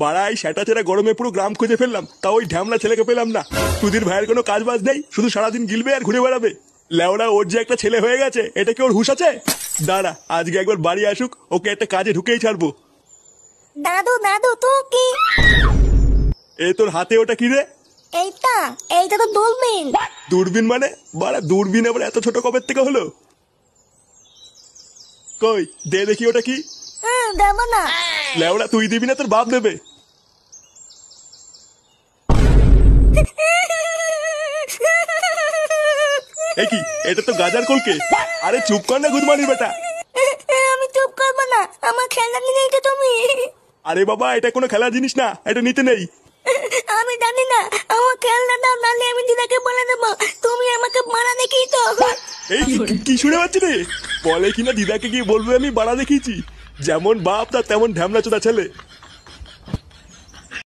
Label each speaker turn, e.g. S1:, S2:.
S1: বাড়াই সেটা ছেড়ে গরমে পুরো গ্রাম খুঁজে ফেললাম, তা ওই ঢ্যামলা ছেলেকে পেলাম না। সুধীর ভাইয়ের কোনো কাজ বাজ নেই, শুধু সারাদিন গিলবে আর ঘুরে বেড়াবে। লেওড়া ওর যে একটা ছেলে হয়ে গেছে, এটা কি ওর হুঁশ আছে? দাঁড়া, আজকে একবার বাড়ি আসুক, ওকে একটা কাজে ঢুকেই ছাড়বো।
S2: দাদু দাদু তো কি
S1: এ তোর হাতে ওটা কি রে?
S2: এইটা এইটা তো দূরবীন।
S1: দূরবীন মানে? বাড়া দূরবীন আবার এত ছোট কবের থেকে হলো? কই দে দেখি ওটা কি।
S2: দেব না।
S1: লেওড়া তুই দিবি না, তোর বাপ দেবে। এ কি, এটা তো গাজার কলকে। আরে চুপ কর না গুদমানি বেটা।
S2: আমি চুপ করবো না, আমার খেলনা নিয়ে এটা তুমি।
S1: আরে বাবা, এটা কোনো খেলার জিনিস না, এটা নিতে নেই।
S2: আমি জানি না, আমার খেলনা দাও, নাহলে আমি দিদাকে বলে দেবো তুমি আমাকে মারা দেখিয়ে তো।
S1: এই কি শুনে পাচ্ছি রে? বলে কিনা দিদাকে গিয়ে বলবে আমি বাড়া দেখিয়েছি। যেমন বাপ তার তেমন ঢ্যামলা চোদা ছেলে।